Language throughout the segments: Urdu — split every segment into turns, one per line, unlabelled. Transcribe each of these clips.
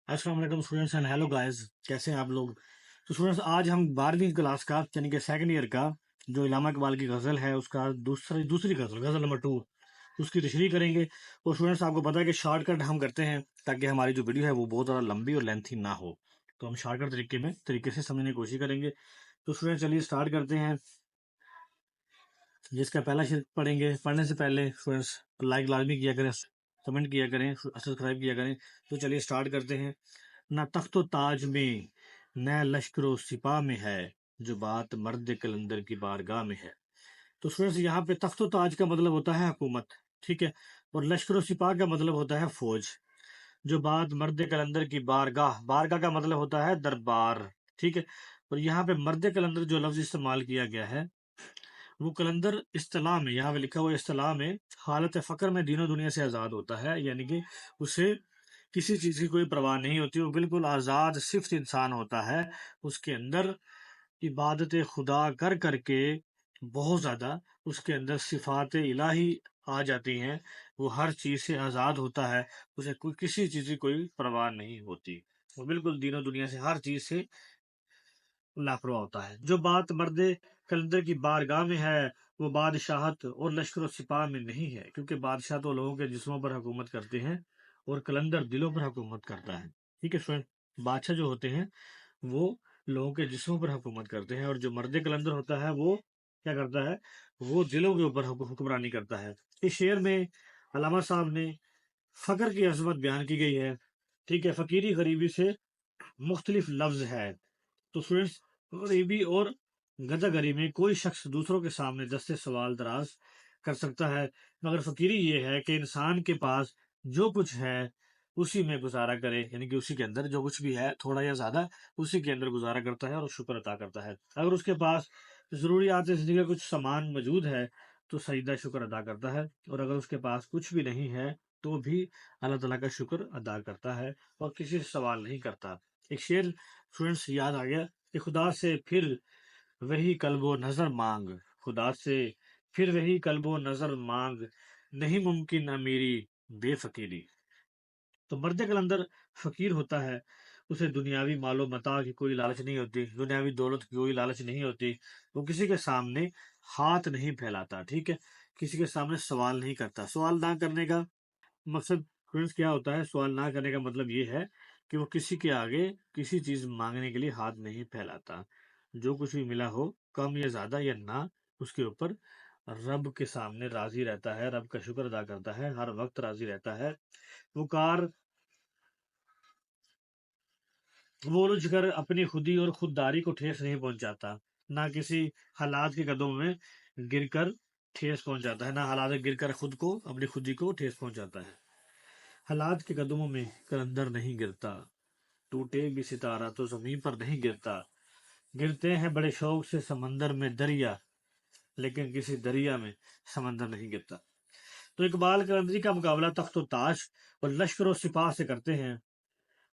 السلام علیکم اسٹوڈینٹس اینڈ ہیلو گائز، کیسے ہیں آپ لوگ؟ تو اسٹوڈینٹس آج ہم 12ویں کلاس کا یعنی کہ سیکنڈ ایئر کا جو علامہ اقبال کی غزل ہے اس کا دوسری غزل نمبر 2 اس کی تشریح کریں گے۔ اور اسٹوڈینٹس آپ کو پتا ہے کہ شارٹ کٹ ہم کرتے ہیں تاکہ ہماری جو ویڈیو ہے وہ بہت زیادہ لمبی اور لینتھی نہ ہو، تو ہم شارٹ کٹ طریقے سے سمجھنے کی کوشش کریں گے۔ تو اسٹوڈینٹ چلیے اسٹارٹ کرتے ہیں، جس کا پہلا شعر پڑھیں گے۔ پڑھنے سے پہلے اسٹوڈینٹس لائک لازمی کیا کریں، کمنٹ کیا کریں، سبسکرائب کیا کریں۔ تو چلیے اسٹارٹ کرتے ہیں۔ نہ تخت و تاج میں نہ لشکر و سپاہ میں ہے جو بات مرد کلندر کی بارگاہ میں ہے۔ تو اسٹوڈینٹس یہاں پہ تخت و تاج کا مطلب ہوتا ہے حکومت، ٹھیک ہے، اور لشکر و سپاہ کا مطلب ہوتا ہے فوج۔ جو بات مرد کلندر کی بارگاہ، بارگاہ کا مطلب ہوتا ہے دربار، ٹھیک ہے۔ اور یہاں پہ مرد کلندر جو لفظ استعمال کیا گیا ہے وہ کلندر اصطلاح میں، یہاں پہ لکھا ہوا اصطلاح میں حالت فقر میں دین و دنیا سے آزاد ہوتا ہے، یعنی کہ اسے کسی چیز کی کوئی پرواہ نہیں ہوتی، وہ بالکل آزاد صفت انسان ہوتا ہے۔ اس کے اندر عبادت خدا کر کر کے بہت زیادہ اس کے اندر صفات الہی آ جاتی ہیں، وہ ہر چیز سے آزاد ہوتا ہے، اسے کسی چیز کی کوئی پرواہ نہیں ہوتی، وہ بالکل دین و دنیا سے ہر چیز سے لاپرواہ ہوتا ہے۔ جو بات مرد کلندر کی بارگاہ میں ہے وہ بادشاہت اور لشکر و سپاہ میں نہیں ہے، کیونکہ بادشاہ تو لوگوں کے جسموں پر حکومت کرتے ہیں اور کلندر دلوں پر حکومت کرتا ہے، ٹھیک ہے فرینڈ۔ بادشاہ جو ہوتے ہیں وہ لوگوں کے جسموں پر حکومت کرتے ہیں، اور جو مرد کلندر ہوتا ہے وہ کیا کرتا ہے، وہ دلوں کے اوپر حکمرانی کرتا ہے۔ اس شعر میں علامہ صاحب نے فقر کی عظمت بیان کی گئی ہے، ٹھیک ہے۔ فقیری غریبی سے مختلف لفظ ہے، تو اسٹوڈینٹس غریبی اور گداگری میں کوئی شخص دوسروں کے سامنے دستے سوال دراز کر سکتا ہے، مگر فقیری یہ ہے کہ انسان کے پاس جو کچھ ہے اسی میں گزارا کرے، یعنی کہ اسی کے اندر جو کچھ بھی ہے تھوڑا یا زیادہ اسی کے اندر گزارا کرتا ہے اور شکر عطا کرتا ہے۔ اگر اس کے پاس ضروریات زندگی کا کچھ سامان موجود ہے تو سجدہ شکر ادا کرتا ہے، اور اگر اس کے پاس کچھ بھی نہیں ہے تو بھی اللہ تعالیٰ کا شکر ادا کرتا ہے اور کسی سے سوال نہیں کرتا۔ ایک شعر اسٹوڈینٹس یاد آ گیا کہ خدا سے پھر وہی قلب و نظر مانگ، خدا سے پھر وہی قلب و نظر مانگ، نہیں ممکن امیری بے فقیری۔ تو مرد کلندر فقیر ہوتا ہے، اسے دنیاوی مال و متاع کی کوئی لالچ نہیں ہوتی، دنیاوی دولت کی کوئی لالچ نہیں ہوتی، وہ کسی کے سامنے ہاتھ نہیں پھیلاتا، ٹھیک ہے، کسی کے سامنے سوال نہیں کرتا۔ سوال نہ کرنے کا مقصد فرینڈس کیا ہوتا ہے؟ سوال نہ کرنے کا مطلب یہ ہے کہ وہ کسی کے آگے کسی چیز مانگنے کے لیے ہاتھ نہیں پھیلاتا، جو کچھ بھی ملا ہو کم یا زیادہ یا نہ، اس کے اوپر رب کے سامنے راضی رہتا ہے، رب کا شکر ادا کرتا ہے، ہر وقت راضی رہتا ہے۔ وہ الجھ کر اپنی خودی اور خودداری کو ٹھیس نہیں پہنچاتا، نہ کسی حالات کے قدموں میں گر کر ٹھیس پہنچاتا ہے، نہ حالات میں گر کر خود کو اپنی خودی کو ٹھیس پہنچاتا ہے۔ حالات کے قدموں میں کلندر نہیں گرتا، ٹوٹے بھی ستارہ تو زمین پر نہیں گرتا، گرتے ہیں بڑے شوق سے سمندر میں دریا، لیکن کسی دریا میں سمندر نہیں گرتا۔ تو اقبال کلندری کا مقابلہ تخت و تاج اور لشکر و سپاہ سے کرتے ہیں۔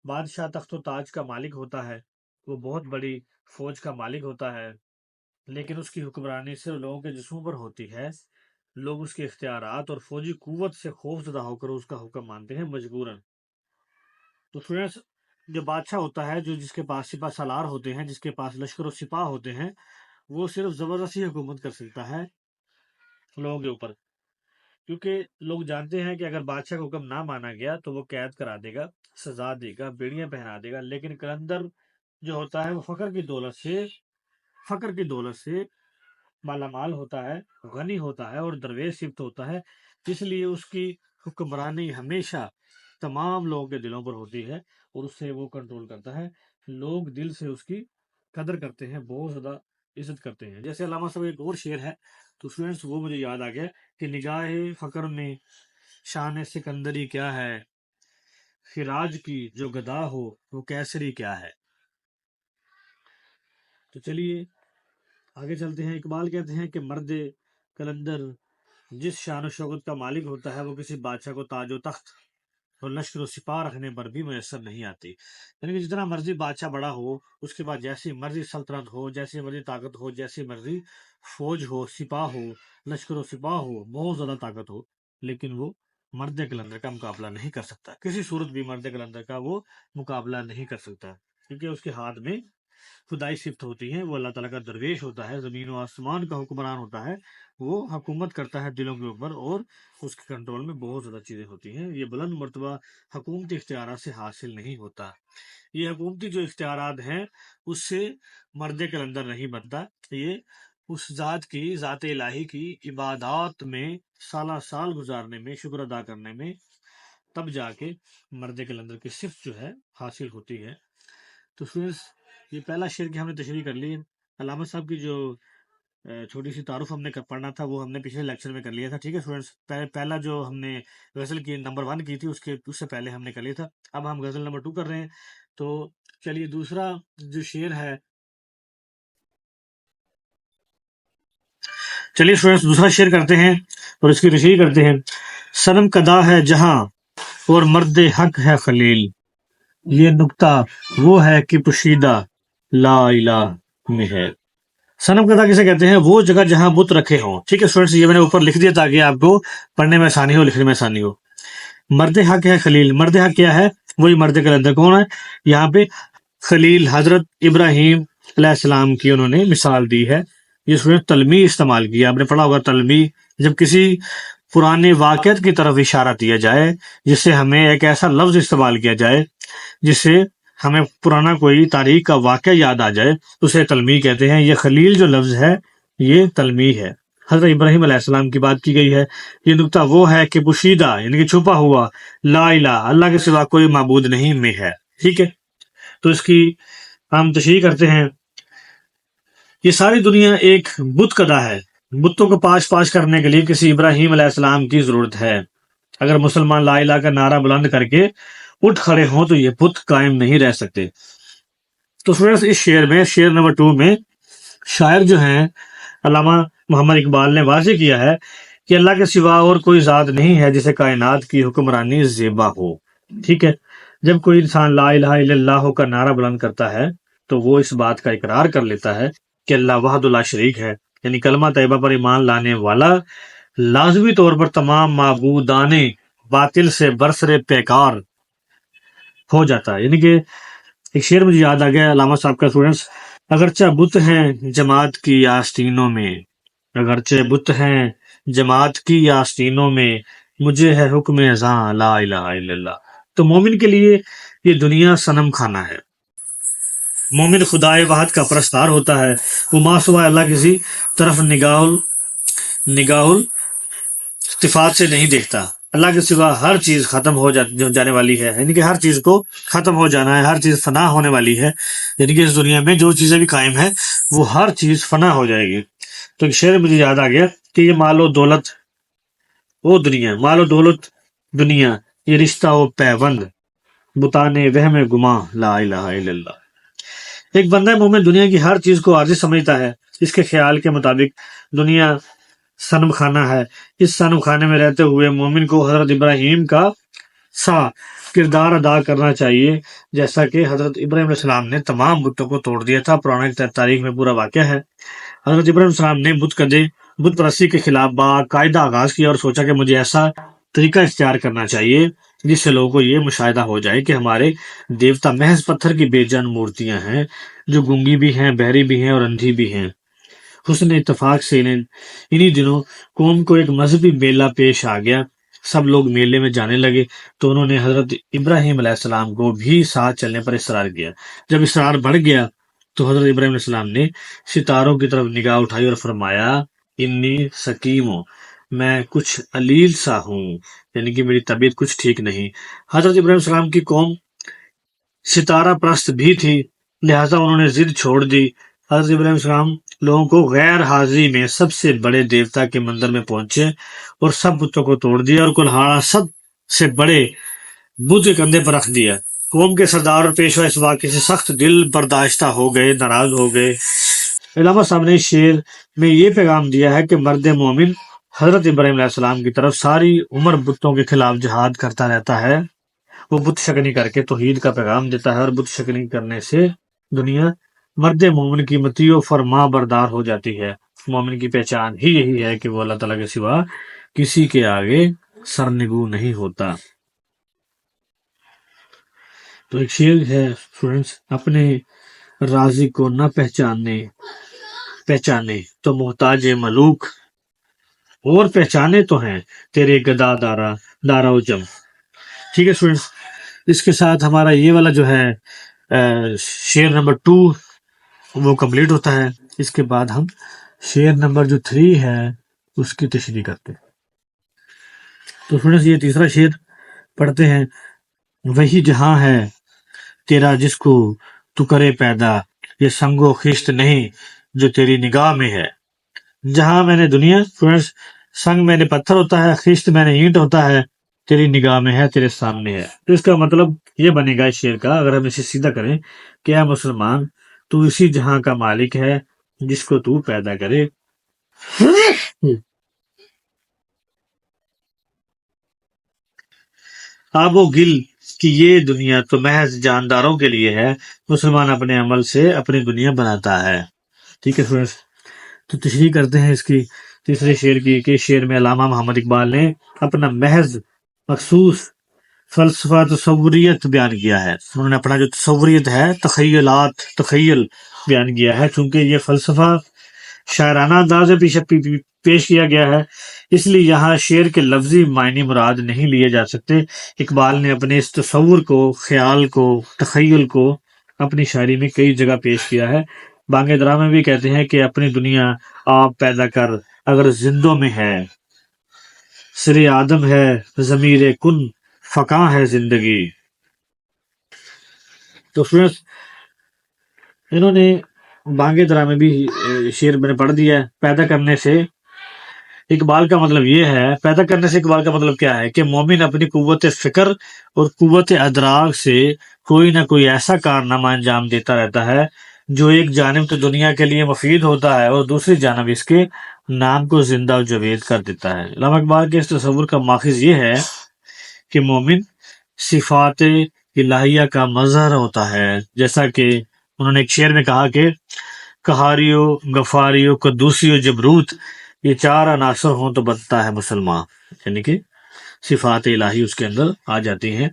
بادشاہ تخت و تاج کا مالک ہوتا ہے، وہ بہت بڑی فوج کا مالک ہوتا ہے، لیکن اس کی حکمرانی صرف لوگوں کے جسموں پر ہوتی ہے۔ لوگ اس کے اختیارات اور فوجی قوت سے خوف زدہ ہو کر اس کا حکم مانتے ہیں مجبوراً۔ تو فرینڈس جو بادشاہ ہوتا ہے، جو جس کے پاس سپہ سالار ہوتے ہیں، جس کے پاس لشکر و سپاہ ہوتے ہیں، وہ صرف زبردستی حکومت کر سکتا ہے لوگوں کے اوپر، کیونکہ لوگ جانتے ہیں کہ اگر بادشاہ کا حکم نہ مانا گیا تو وہ قید کرا دے گا، سزا دے گا، بیڑیاں پہنا دے گا۔ لیکن کلندر جو ہوتا ہے وہ فقر کی دولت سے مالا مال ہوتا ہے، غنی ہوتا ہے اور درویش صفت ہوتا ہے، اس لیے اس کی حکمرانی ہمیشہ تمام لوگوں کے دلوں پر ہوتی ہے اور اس سے وہ کنٹرول کرتا ہے۔ لوگ دل سے اس کی قدر کرتے ہیں، بہت زیادہ عزت کرتے ہیں۔ جیسے علامہ صاحب ایک اور شعر ہے، تو اسٹوڈینٹس وہ مجھے یاد آ گیا کہ نگاہ فقر میں شان سکندری کیا ہے، خراج کی جو گدا ہو وہ کیسری کیا ہے۔ تو چلیے آگے چلتے ہیں۔ اقبال کہتے ہیں کہ مرد کلندر جس شان و شوکت کا مالک ہوتا ہے وہ کسی بادشاہ کو تاج و تخت اور لشکر و سپاہ رکھنے پر بھی میسر نہیں آتی، یعنی کہ جتنا مرضی بادشاہ بڑا ہو، اس کے بعد جیسی مرضی سلطنت ہو، جیسی مرضی طاقت ہو، جیسی مرضی فوج ہو، سپاہ ہو، لشکر و سپاہ ہو، بہت زیادہ طاقت ہو، لیکن وہ مرد کلندر کا مقابلہ نہیں کر سکتا، کسی صورت بھی مرد کلندر کا وہ مقابلہ نہیں کر سکتا، کیونکہ اس کے ہاتھ میں خدائی صفت ہوتی ہیں، وہ اللہ تعالیٰ کا درویش ہوتا ہے، زمین و آسمان کا حکمران ہوتا ہے، وہ حکومت کرتا ہے دلوں کے اوپر، اور اس کے کنٹرول میں بہت زیادہ چیزیں ہوتی ہیں، یہ بلند مرتبہ حکومتی اختیارات سے حاصل نہیں ہوتا۔ یہ حکومتی جو اختیارات ہیں اس سے مرد کلندر نہیں بنتا، یہ اس ذات کی، ذات الہی کی عبادات میں سالہ سال گزارنے میں، شکر ادا کرنے میں، تب جا کے مرد کلندر کی صفت جو ہے حاصل ہوتی ہے۔ تو اسٹوڈنٹس، یہ پہلا شعر کی ہم نے تشریح کر لی۔ علامہ صاحب کی جو چھوٹی سی تعارف ہم نے پڑھنا تھا وہ ہم نے پچھلے لیکچر میں کر لیا تھا، ٹھیک ہے اسٹوڈنٹس۔ پہلا جو ہم نے غزل کی نمبر 1 کی تھی اس سے پہلے ہم نے کر لیا تھا، اب ہم غزل نمبر 2 کر رہے ہیں۔ تو چلیے دوسرا جو شعر ہے، چلیے اسٹوڈنٹس دوسرا شعر کرتے ہیں اور اس کی تشریح کرتے ہیں۔ صنم کدا ہے جہاں اور مرد حق ہے خلیل، یہ نکتہ وہ ہے کہ پوشیدہ لا الہ میں ہے۔ صنم کدا کسے کہتے ہیں؟ وہ جگہ جہاں بت رکھے ہوں، ٹھیک ہے اسٹوڈنٹس، یہ میں نے اوپر لکھ دیا تاکہ آپ کو پڑھنے میں آسانی ہو، لکھنے میں آسانی ہو۔ مرد حق ہے خلیل، مرد حق کیا ہے؟ وہی مرد کلندر کون ہے؟ یہاں پہ خلیل حضرت ابراہیم علیہ السلام کی انہوں نے مثال دی ہے۔ یہ اسٹوڈنٹ تلمی استعمال کیا، آپ نے پڑھا ہوگا تلمی، جب کسی پرانے واقعات کی طرف اشارہ دیا جائے، جس سے ہمیں ایک ایسا لفظ استعمال کیا جائے جس سے ہمیں پرانا کوئی تاریخ کا واقعہ یاد آ جائے، اسے تلمی کہتے ہیں۔ یہ خلیل جو لفظ ہے یہ تلمی ہے، حضرت ابراہیم علیہ السلام کی بات کی گئی ہے۔ یہ نکتہ وہ ہے کہ پوشیدہ یعنی کہ چھپا ہوا، لا الہ اللہ کے سوا کوئی معبود نہیں میں ہے، ٹھیک ہے۔ تو اس کی ہم تشریح کرتے ہیں۔ یہ ساری دنیا ایک بت کدا ہے، بتوں کو پاش کرنے کے لیے کسی ابراہیم علیہ السلام کی ضرورت ہے۔ اگر مسلمان لا الہ کا نعرہ بلند کر کے اٹھ کھڑے ہوں تو یہ بت قائم نہیں رہ سکتے۔ تو اس شعر میں، شعر نمبر 2 میں، شاعر جو ہیں علامہ محمد اقبال نے واضح کیا ہے کہ اللہ کے سوا اور کوئی ذات نہیں ہے جسے کائنات کی حکمرانی زیبا ہو، ٹھیک ہے۔ جب کوئی انسان لا الہ الا اللہ کا نعرہ بلند کرتا ہے تو وہ اس بات کا اقرار کر لیتا ہے کہ اللہ وحدہ لا شریک ہے، یعنی کلمہ طیبہ پر ایمان لانے والا لازمی طور پر تمام معبودان باطل سے برسر پیکار ہو جاتا ہے۔ یعنی کہ ایک شعر مجھے یاد آ گیا علامہ صاحب کا، اسٹوڈنٹس، اگرچہ بت ہیں جماعت کی آستینوں میں، اگرچہ بت ہیں جماعت کی آستینوں میں، مجھے ہے حکم ازاں لا الہ الا اللہ۔ تو مومن کے لیے یہ دنیا صنم خانہ ہے۔ مومن خدائے واحد کا پرستار ہوتا ہے، وہ ما سوائے اللہ کسی طرف نگاہ التفات سے نہیں دیکھتا۔ اللہ کے سوا ہر چیز ختم ہو جانے والی ہے، یعنی کہ ہر چیز کو ختم ہو جانا ہے، ہر چیز فنا ہونے والی ہے، یعنی کہ اس دنیا میں جو چیزیں بھی قائم ہیں وہ ہر چیز فنا ہو جائے گی۔ تو ایک شعر مجھے یاد آ گیا کہ یہ مال و دولت وہ دنیا، مال و دولت دنیا، یہ رشتہ و پیوند، بتانے وہم گماں لا الہ الا اللہ۔ ایک بندہ مومن دنیا کی ہر چیز کو عارضی سمجھتا ہے، اس کے خیال کے مطابق دنیا صنم خانہ ہے۔ اس صنم خانے میں رہتے ہوئے مومن کو حضرت ابراہیم کا سا کردار ادا کرنا چاہیے، جیسا کہ حضرت ابراہیم علیہ السلام نے تمام بتوں کو توڑ دیا تھا۔ پرانا تاریخ میں پورا واقعہ ہے۔ حضرت ابراہیم علیہ السلام نے بت پرستی کے خلاف باقاعدہ آغاز کیا اور سوچا کہ مجھے ایسا طریقہ اختیار کرنا چاہیے جس سے لوگوں کو یہ مشاہدہ ہو جائے کہ ہمارے دیوتا محض پتھر کی بے جان مورتیاں ہیں، جو گونگی بھی ہیں، بہری بھی ہیں اور اندھی بھی ہیں۔ حسن اتفاق سے انہی دنوں قوم کو ایک مذہبی میلہ پیش آ گیا، سب لوگ میلے میں جانے لگے، تو انہوں نے حضرت ابراہیم علیہ السلام کو بھی ساتھ چلنے پر اصرار کیا۔ جب اصرار بڑھ گیا تو حضرت ابراہیم علیہ السلام نے ستاروں کی طرف نگاہ اٹھائی اور فرمایا، انی سکیم ہوں، میں کچھ علیل سا ہوں، یعنی کہ میری طبیعت کچھ ٹھیک نہیں۔ حضرت ابراہیم علیہ السلام کی قوم ستارہ پرست بھی تھی، لہٰذا انہوں نے ضد چھوڑ دی۔ حضرت ابراہیم علیہ السلام لوگوں کو غیر حاضری میں سب سے بڑے دیوتا کے مندر میں پہنچے اور سب بتوں کو توڑ دیا اور کلہاڑا سب سے بڑے بت کے کندھے پر رکھ دیا۔ قوم کے سردار اور پیشوا اس واقعے سے سخت دل برداشتہ ہو گئے، ناراض ہو گئے۔ علامہ صاحب نے اس شعر میں یہ پیغام دیا ہے کہ مرد مومن حضرت ابراہیم علیہ السلام کی طرف ساری عمر بتوں کے خلاف جہاد کرتا رہتا ہے، وہ بت شکنی کر کے توحید کا پیغام دیتا ہے، اور بت شکنی کرنے سے دنیا مرد مومن کی مطیع و فرما بردار ہو جاتی ہے۔ مومن کی پہچان ہی یہی ہے کہ وہ اللہ تعالیٰ کے سوا کسی کے آگے سرنگو نہیں ہوتا. تو ایک شعر ہے اسٹوڈینٹس، اپنے رازق کو نہ پہچانے تو محتاج ملوک، اور پہچانے تو ہیں تیرے گدا دارا و جم. ٹھیک ہے اسٹوڈینٹس، اس کے ساتھ ہمارا یہ والا جو ہے شعر نمبر 2 وہ کمپلیٹ ہوتا ہے. اس کے بعد ہم شعر نمبر جو 3 ہے اس کی تشریح کرتے ہیں. تو اسٹوڈینٹس یہ تیسرا شعر پڑھتے ہیں. وہی جہاں ہے تیرا جس کو تو کرے پیدا، یہ سنگ و خشت نہیں جو تیری نگاہ میں ہے. جہاں میں نے دنیا، سنگ میں نے پتھر ہوتا ہے، خشت میں نے اینٹ ہوتا ہے، تیری نگاہ میں ہے، تیرے سامنے ہے. تو اس کا مطلب یہ بنے گا اس شعر کا، اگر ہم اسے سیدھا کریں کہ اے مسلمان، تو اسی جہاں کا مالک ہے جس کو تو پیدا کرے. آب و گل کہ یہ دنیا تو محض جانداروں کے لیے ہے، مسلمان اپنے عمل سے اپنی دنیا بناتا ہے. ٹھیک ہے فرینڈس، تو تشریح کرتے ہیں اس کی تیسرے شعر کی، کہ شعر میں علامہ محمد اقبال نے اپنا محض مخصوص فلسفہ تصوریت بیان کیا ہے. انہوں نے اپنا جو تصوریت ہے، تخیل بیان کیا ہے. چونکہ یہ فلسفہ شاعرانہ انداز میں پیش کیا گیا ہے، اس لیے یہاں شعر کے لفظی معنی مراد نہیں لیے جا سکتے. اقبال نے اپنے اس تصور کو، خیال کو، تخیل کو اپنی شاعری میں کئی جگہ پیش کیا ہے. بانگ درا میں بھی کہتے ہیں کہ اپنی دنیا آپ پیدا کر اگر زندوں میں ہے، سر آدم ہے ضمیر کن فقاں ہے زندگی. تو فرینڈس انہوں نے بانگ درا میں بھی شعر میں نے پڑھ دیا ہے. پیدا کرنے سے اقبال کا مطلب یہ ہے، پیدا کرنے سے اقبال کا مطلب کیا ہے کہ مومن اپنی قوت فکر اور قوت ادراک سے کوئی نہ کوئی ایسا کارنامہ انجام دیتا رہتا ہے جو ایک جانب تو دنیا کے لیے مفید ہوتا ہے اور دوسری جانب اس کے نام کو زندہ و جاوید کر دیتا ہے. علامہ اقبال کے اس تصور کا ماخذ یہ ہے کہ مومن صفات الہیہ کا مظہر ہوتا ہے، جیسا کہ انہوں نے ایک شعر میں کہا کہ قہاریو غفاریو قدوسیو جبروت، یہ 4 عناصر ہوں تو بنتا ہے مسلمان. یعنی کہ صفات الہی اس کے اندر آ جاتی ہیں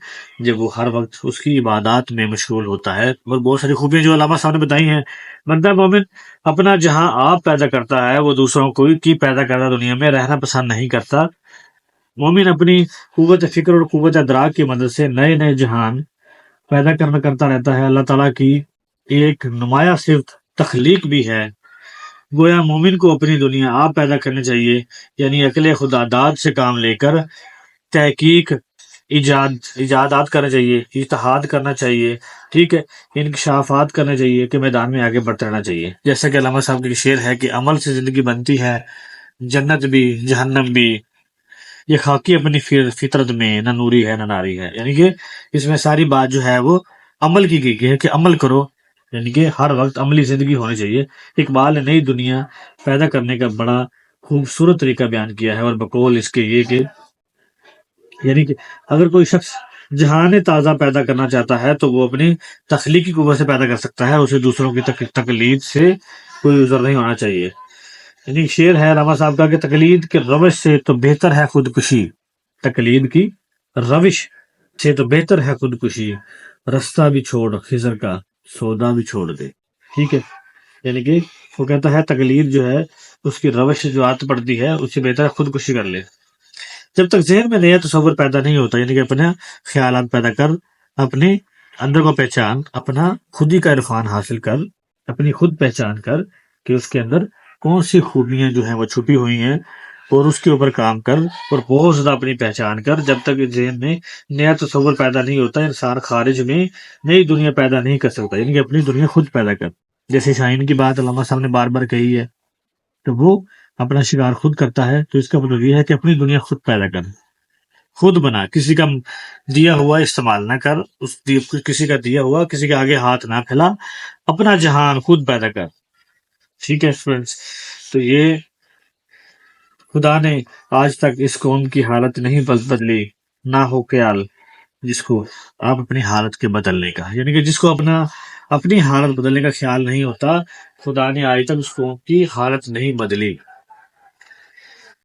جب وہ ہر وقت اس کی عبادات میں مشغول ہوتا ہے. اور بہت ساری خوبیاں جو علامہ صاحب نے بتائی ہیں. بندہ مومن اپنا جہاں آپ پیدا کرتا ہے، وہ دوسروں کو کی پیدا کردہ دنیا میں رہنا پسند نہیں کرتا. مومن اپنی قوت فکر اور قوت ادراک کی مدد سے نئے نئے جہان پیدا کرتا رہتا ہے. اللہ تعالیٰ کی ایک نمایاں صفت تخلیق بھی ہے. گویا مومن کو اپنی دنیا آپ پیدا کرنی چاہیے، یعنی عقل خدا داد سے کام لے کر تحقیق، ایجادات کرنا چاہیے، اجتہاد کرنا چاہیے، ٹھیک ہے، انکشافات کرنا چاہیے، کہ میدان میں آگے بڑھتے رہنا چاہیے. جیسا کہ علامہ صاحب کی شعر ہے کہ عمل سے زندگی بنتی ہے، جنت بھی جہنم بھی، یہ خاکی اپنی فطرت میں نہ نوری ہے نہ ناری ہے. یعنی کہ اس میں ساری بات جو ہے وہ عمل کی گئی ہے کہ عمل کرو، یعنی کہ ہر وقت عملی زندگی ہونی چاہیے. اقبال نے نئی دنیا پیدا کرنے کا بڑا خوبصورت طریقہ بیان کیا ہے، اور بقول اس کے یہ کہ یعنی کہ اگر کوئی شخص جہان تازہ پیدا کرنا چاہتا ہے تو وہ اپنی تخلیقی قوت سے پیدا کر سکتا ہے، اسے دوسروں کی تقلید سے کوئی عذر نہیں ہونا چاہیے. یعنی شعر ہے علامہ صاحب کا کہ تقلید کے روش سے تو بہتر ہے خودکشی، تقلید کی روش سے تو بہتر ہے خودکشی، رستہ بھی چھوڑ خضر کا سودا بھی چھوڑ دے. ٹھیک ہے، یعنی کہ وہ کہتا ہے تقلید جو ہے اس کی روش سے جو عادت پڑتی ہے اس سے بہتر ہے خودکشی کر لے. جب تک ذہن میں نیا تصور پیدا نہیں ہوتا، یعنی کہ اپنے خیالات پیدا کر، اپنے اندر کو پہچان، اپنا خودی کا عرفان حاصل کر، اپنی خود پہچان کر کہ اس کے اندر کون سی خوبیاں جو ہیں وہ چھپی ہوئی ہیں، اور اس کے اوپر کام کر اور بہت زیادہ اپنی پہچان کر. جب تک ذہن میں نیا تصور پیدا نہیں ہوتا، انسان خارج میں نئی دنیا پیدا نہیں کر سکتا، یعنی کہ اپنی دنیا خود پیدا کر. جیسے شاہین کی بات علامہ صاحب نے بار بار کہی ہے، تو وہ اپنا شکار خود کرتا ہے. تو اس کا مطلب یہ ہے کہ اپنی دنیا خود پیدا کر، خود بنا، کسی کا دیا ہوا استعمال نہ کر، کسی کا دیا ہوا کسی کے آگے ہاتھ نہ پھیلا، اپنا جہان خود پیدا کر. ٹھیک ہے فرینڈس، تو یہ خدا نے آج تک اس قوم کی حالت نہیں بدلی، نہ ہو خیال جس کو آپ اپنی حالت کے بدلنے کا، یعنی کہ جس کو اپنی حالت بدلنے کا خیال نہیں ہوتا، خدا نے آج تک اس قوم کی حالت نہیں بدلی.